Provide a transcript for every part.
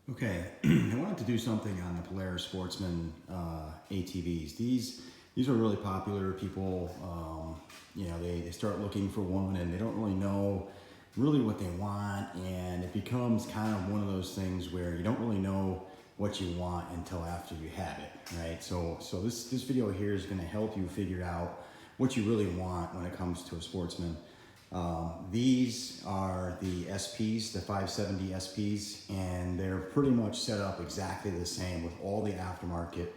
Okay, I wanted to do something on the Polaris Sportsman ATVs. These are really popular. People, they start looking for one and they don't really know really what they want, and it becomes kind of one of those things where you don't really know what you want until after you have it, right? So this video here is going to help you figure out what you really want when it comes to a Sportsman. These are the SPs, the 570 SPs, and they're pretty much set up exactly the same with all the aftermarket,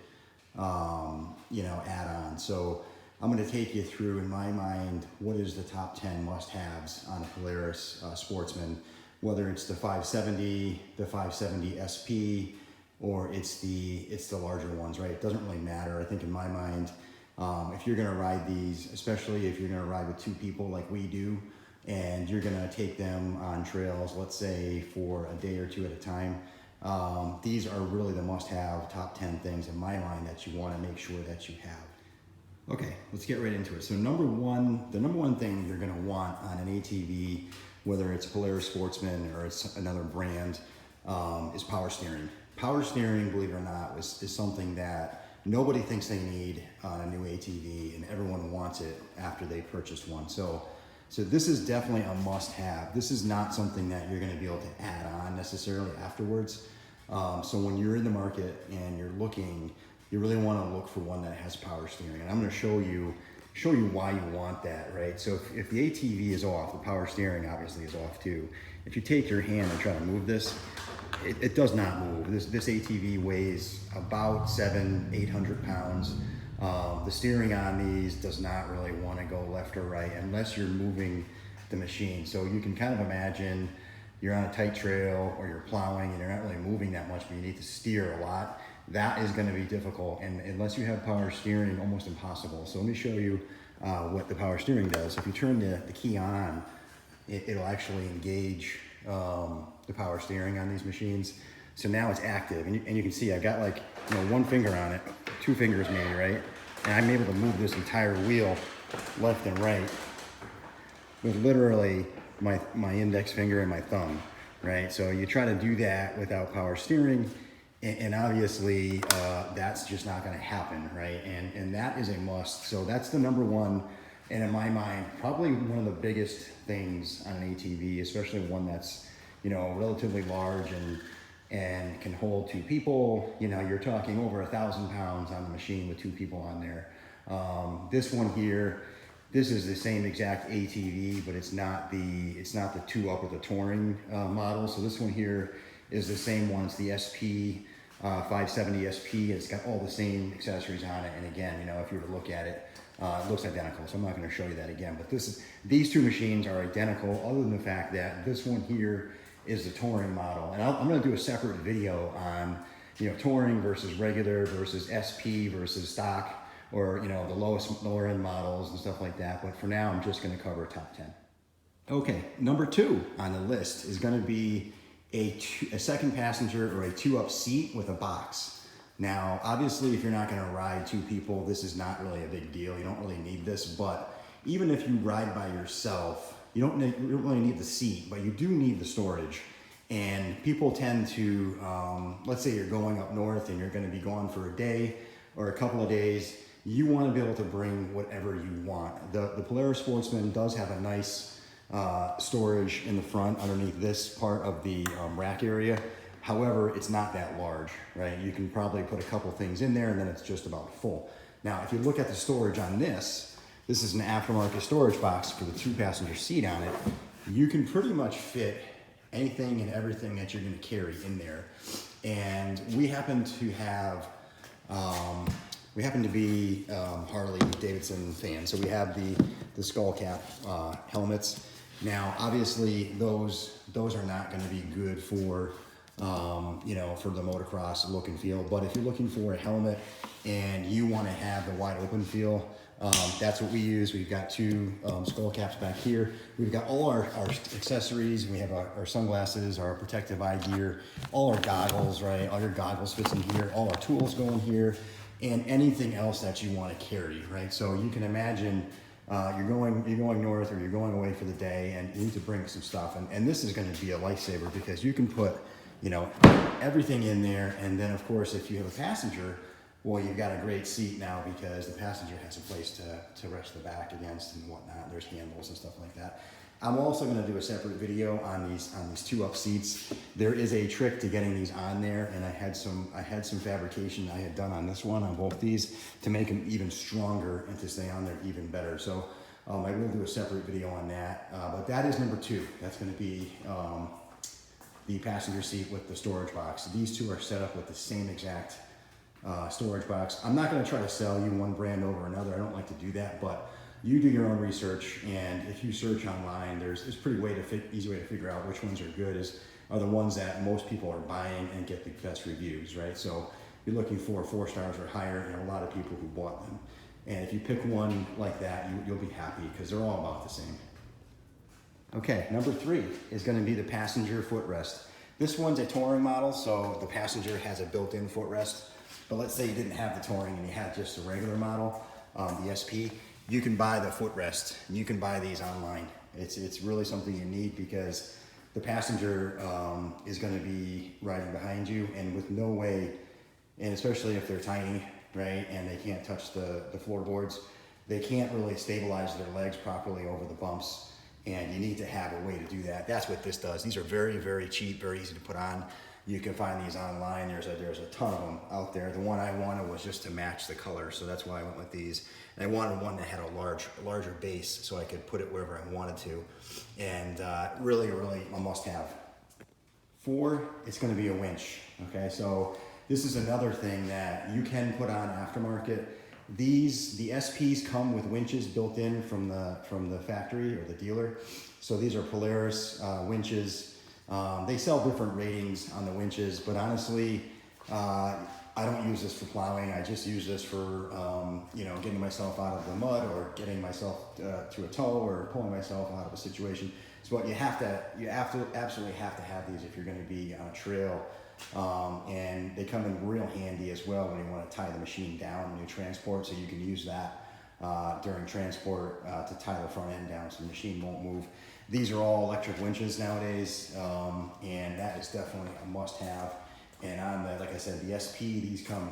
add-ons. So I'm going to take you through, in my mind, what is the top 10 must-haves on a Polaris Sportsman, whether it's the 570, the 570 SP, or it's the larger ones, right? It doesn't really matter. I think in my mind, if you're gonna ride these, especially if you're gonna ride with two people like we do, and you're gonna take them on trails, let's say for a day or two at a time, these are really the must-have top 10 things in my mind that you wanna make sure that you have. Okay, let's get right into it. So the number one thing you're gonna want on an ATV, whether it's Polaris Sportsman or it's another brand, is power steering. Power steering, believe it or not, is something that nobody thinks they need on a new ATV, and everyone wants it after they purchased one. So this is definitely a must-have. This is not something that you're going to be able to add on necessarily afterwards. So when you're in the market and you're looking, you really want to look for one that has power steering. And I'm going to show you why you want that, right? So if the ATV is off, the power steering obviously is off too. If you take your hand and try to move this, it does not move. This ATV weighs about 700-800 pounds. The steering on these does not really want to go left or right unless you're moving the machine. So you can kind of imagine you're on a tight trail or you're plowing and you're not really moving that much, but you need to steer a lot. That is going to be difficult, and unless you have power steering, almost impossible. So let me show you what the power steering does. If you turn the key on, it'll actually engage the power steering on these machines. So now it's active, and you can see I've got like one finger on it, two fingers maybe, right? And I'm able to move this entire wheel left and right with literally my index finger and my thumb, right? So you try to do that without power steering, and obviously that's just not going to happen, right? And that is a must. So that's the number one, and in my mind, probably one of the biggest things on an ATV, especially one that's relatively large and can hold two people. You're talking over 1,000 pounds on the machine with two people on there. This one here, this is the same exact ATV, but it's not the two up with the touring model. So this one here is the same one. It's the SP 570 SP. It's got all the same accessories on it. And again, if you were to look at it, it looks identical. So I'm not going to show you that again. But these two machines are identical, other than the fact that this one here is the touring model. And I'm going to do a separate video on touring versus regular versus SP versus stock, or the lower end models and stuff like that. But for now, I'm just going to cover top 10. Okay, number 2 on the list is going to be a second passenger or a 2-up seat with a box. Now, obviously, if you're not going to ride two people, this is not really a big deal. You don't really need this. But even if you ride by yourself, you don't really need the seat, but you do need the storage. And people tend to, let's say you're going up north and you're going to be gone for a day or a couple of days, you want to be able to bring whatever you want. The Polaris Sportsman does have a nice storage in the front underneath this part of the rack area. However, it's not that large, right? You can probably put a couple things in there and then it's just about full. Now, if you look at the storage on this is an aftermarket storage box for the 2-passenger seat on it. You can pretty much fit anything and everything that you're going to carry in there. And we happen to have, be Harley Davidson fans. So we have the skull cap helmets. Now, obviously, those are not going to be good for for the motocross look and feel. But if you're looking for a helmet and you want to have the wide open feel, that's what we use. We've got two skull caps back here. We've got all our accessories. We have our sunglasses, our protective eye gear, all our goggles, right? All your goggles fits in here. All our tools go in here, and anything else that you want to carry, right? So you can imagine you're going north or you're going away for the day, and you need to bring some stuff. And this is going to be a lifesaver because you can put you know, everything in there. And then of course, if you have a passenger, well, you've got a great seat now because the passenger has a place to rest the back against and whatnot. There's handles and stuff like that. I'm also going to do a separate video on these two up seats. There is a trick to getting these on there, and I had some fabrication I had done on this one, on both these, to make them even stronger and to stay on there even better. So I will do a separate video on that. But that is number 2. That's going to be the passenger seat with the storage box. These two are set up with the same exact storage box. I'm not going to try to sell you one brand over another. I don't like to do that, but you do your own research, and if you search online, there's pretty easy way to figure out which ones are good, are the ones that most people are buying and get the best reviews, right? So you're looking for 4 stars or higher, and a lot of people who bought them. And if you pick one like that, you'll be happy because they're all about the same. Okay, number 3 is going to be the passenger footrest. This one's a touring model, so the passenger has a built-in footrest. But let's say you didn't have the touring and you had just a regular model, the SP. You can buy the footrest. You can buy these online. It's really something you need because the passenger is going to be riding behind you, and with no way, and especially if they're tiny, right, and they can't touch the floorboards, they can't really stabilize their legs properly over the bumps, and you need to have a way to do that. That's what this does. These are very, very cheap, very easy to put on. You can find these online. There's a ton of them out there. The one I wanted was just to match the color, so that's why I went with these. And I wanted one that had a larger base so I could put it wherever I wanted to. And really a must-have. 4, it's going to be a winch. Okay, so this is another thing that you can put on aftermarket. The SPs come with winches built in from the factory or the dealer. So these are Polaris winches. They sell different ratings on the winches, but honestly, I don't use this for plowing. I just use this for, getting myself out of the mud or getting myself to a tow or pulling myself out of a situation. So what you absolutely have to have these if you're going to be on a trail. And they come in real handy as well when you want to tie the machine down when you transport, so you can use that during transport to tie the front end down so the machine won't move. These are all electric winches nowadays, and that is definitely a must-have. And on the, like I said, the SP, these come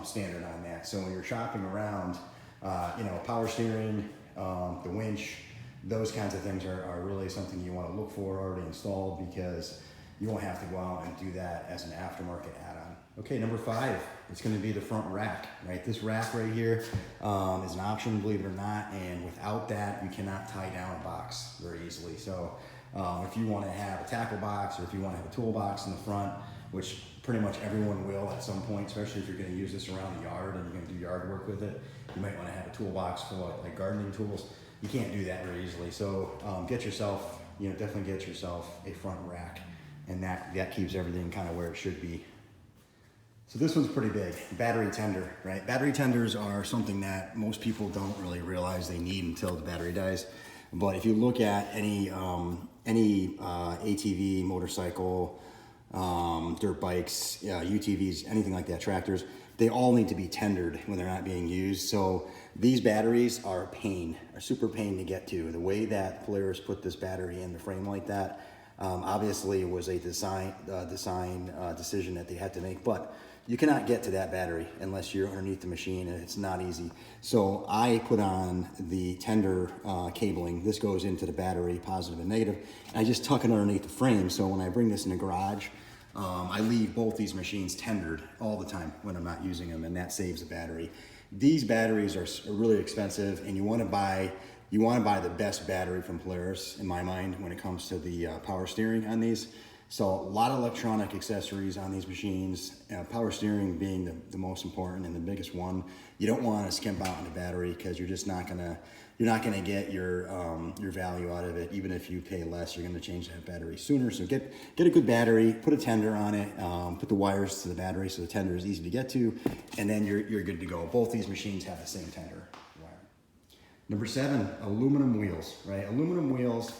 standard on that. So when you're shopping around, power steering, the winch, those kinds of things are really something you want to look for already installed, because you won't have to go out and do that as an aftermarket add-on. Okay, number 5, it's going to be the front rack, right? This rack right here is an option, believe it or not, and without that, you cannot tie down a box very easily. So if you want to have a tackle box, or if you want to have a toolbox in the front, which pretty much everyone will at some point, especially if you're going to use this around the yard and you're going to do yard work with it, you might want to have a toolbox for like gardening tools. You can't do that very easily. So definitely get yourself a front rack, and that keeps everything kind of where it should be. So this one's pretty big, battery tender, right? Battery tenders are something that most people don't really realize they need until the battery dies. But if you look at any ATV, motorcycle, dirt bikes, UTVs, anything like that, tractors, they all need to be tendered when they're not being used. So these batteries are super pain to get to. The way that Polaris put this battery in the frame like that, obviously it was a design decision that they had to make, but you cannot get to that battery unless you're underneath the machine, and it's not easy. So I put on the tender cabling. This goes into the battery, positive and negative, and I just tuck it underneath the frame. So when I bring this in the garage, I leave both these machines tendered all the time when I'm not using them, and that saves the battery. These batteries are really expensive, and you want to buy the best battery from Polaris, in my mind, when it comes to the power steering on these. So a lot of electronic accessories on these machines, power steering being the most important and the biggest one. You don't want to skimp out on the battery, because you're just not gonna get your value out of it. Even if you pay less, you're gonna change that battery sooner. So get a good battery, put a tender on it, put the wires to the battery so the tender is easy to get to, and then you're good to go. Both these machines have the same tender wire. Number 7, aluminum wheels, right? Aluminum wheels,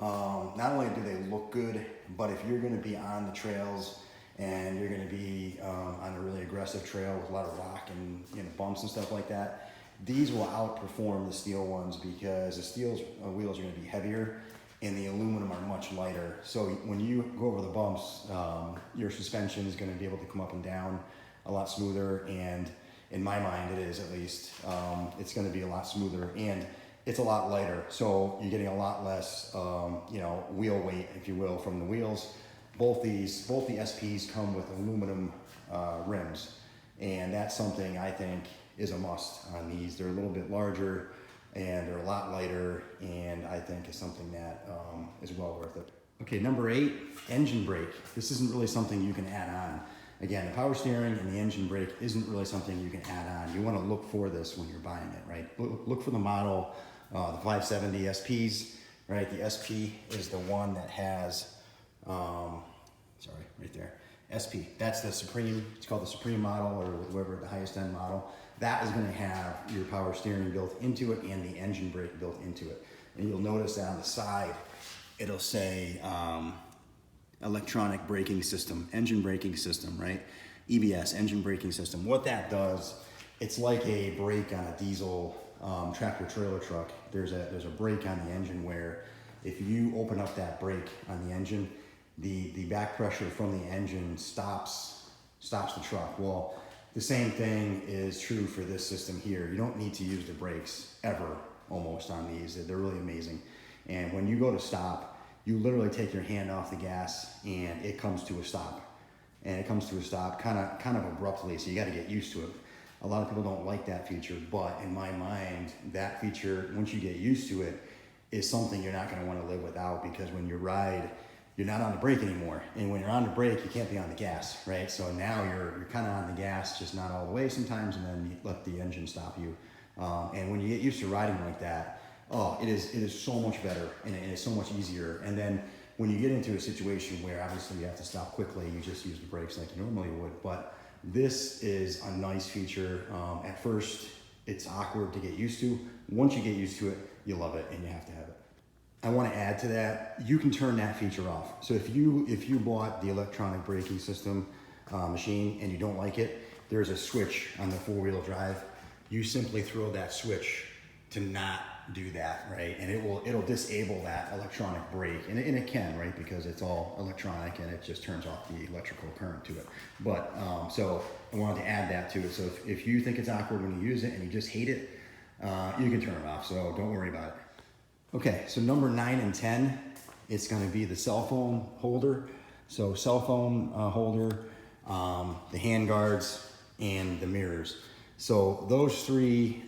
not only do they look good, but if you're gonna be on the trails and you're gonna be on a really aggressive trail with a lot of rock and bumps and stuff like that, these will outperform the steel ones, because the steel wheels are gonna be heavier, and the aluminum are much lighter. So when you go over the bumps, your suspension is going to be able to come up and down a lot smoother, and in my mind it is, at least. It's going to be a lot smoother, and it's a lot lighter, so you're getting a lot less you know, wheel weight, if you will, from the wheels. Both the SPs come with aluminum rims, and that's something I think is a must on these. They're a little bit larger and they're a lot lighter, and I think is something that is well worth it. Okay, number 8, engine brake. This isn't really something you can add on. Again, the power steering and the engine brake isn't really something you can add on. You want to look for this when you're buying it, right? Look for the model, the 570 SPs, right? The SP is the one that has, sorry, right there, SP. That's the Supreme, it's called the Supreme model, or whoever, the highest end model. That is going to have your power steering built into it and the engine brake built into it. And you'll notice that on the side, it'll say electronic braking system, engine braking system, right? EBS, engine braking system. What that does, it's like a brake on a diesel tractor trailer truck. There's a brake on the engine where if you open up that brake on the engine, the back pressure from the engine stops the truck. Well, the same thing is true for this system here. You don't need to use the brakes ever, almost, on these. They're really amazing. And when you go to stop, you literally take your hand off the gas and it comes to a stop. And it comes to a stop kind of abruptly, so you got to get used to it. A lot of people don't like that feature, but in my mind, that feature, once you get used to it, is something you're not going to want to live without, because when you ride, you're not on the brake anymore. And when you're on the brake, you can't be on the gas, right? So now you're kind of on the gas, just not all the way sometimes, and then you let the engine stop you. And when you get used to riding like that, oh, it is so much better, and it is so much easier. And then when you get into a situation where obviously you have to stop quickly, you just use the brakes like you normally would. But this is a nice feature. At first, it's awkward to get used to. Once you get used to it, you love it, and you have to have it. I want to add to that, you can turn that feature off. So if you bought the electronic braking system machine and you don't like it, there's a switch on the 4-wheel drive. You simply throw that switch to not do that, right? And it'll disable that electronic brake, and it can, right? Because it's all electronic and it just turns off the electrical current to it. But so I wanted to add that to it. So if you think it's awkward when you use it and you just hate it, you can turn it off. So don't worry about it. Okay, so number 9 and 10, it's going to be the cell phone holder. So cell phone holder, the hand guards, and the mirrors. So those 3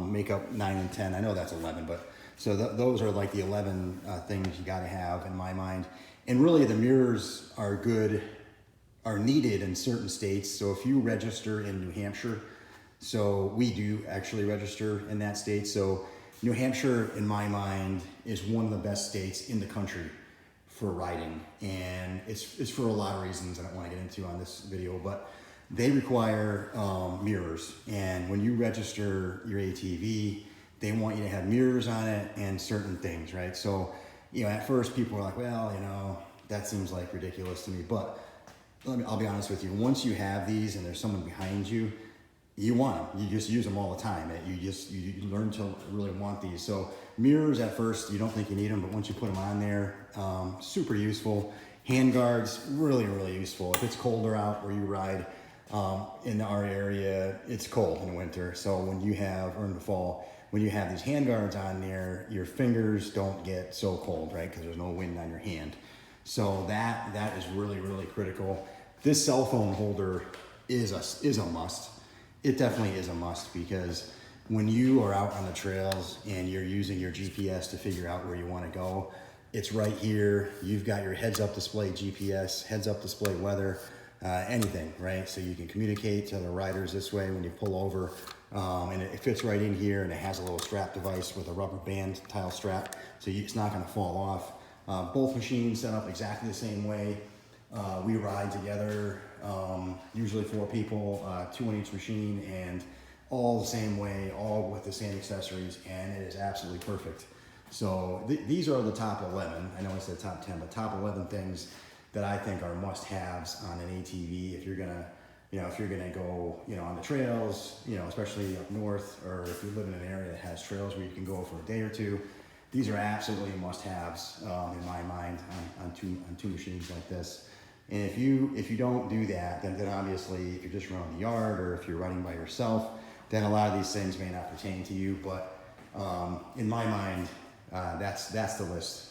make up 9 and 10. I know that's 11, but so those are like the 11 things you got to have in my mind. And really, the mirrors are needed in certain states. So if you register in New Hampshire, so we do actually register in that state. So New Hampshire, in my mind, is one of the best states in the country for riding. And it's for a lot of reasons I don't want to get into on this video, but they require mirrors. And when you register your ATV, they want you to have mirrors on it and certain things, right? So, you know, at first people are like, well, you know, that seems like ridiculous to me. But I'll be honest with you, once you have these and there's someone behind you, you want them. You just use them all the time. You learn to really want these. So mirrors at first, you don't think you need them, but once you put them on there, super useful. Hand guards, really, really useful. If it's colder out where you ride, in our area, it's cold in the winter. So when you have, or in the fall, when you have these hand guards on there, your fingers don't get so cold, right? Because there's no wind on your hand. So that is really, really critical. This cell phone holder is a must. It definitely is a must, because when you are out on the trails and you're using your GPS to figure out where you want to go, it's right here. You've got your heads-up display GPS, heads-up display weather, anything, right? So you can communicate to the riders this way when you pull over, and it fits right in here, and it has a little strap device with a rubber band tile strap, so it's not going to fall off. Both machines set up exactly the same way. We ride together, usually 4 people, 2 on each machine, and all the same way, all with the same accessories, and it is absolutely perfect. So these are the top 11. I know I said top 10, but top 11 things that I think are must-haves on an ATV if you're gonna, go, on the trails, especially up north, or if you live in an area that has trails where you can go for a day or two. these are absolutely must-haves in my mind on two machines like this. And if you don't do that, then obviously if you're just running the yard or if you're running by yourself, then a lot of these things may not pertain to you. But in my mind, that's the list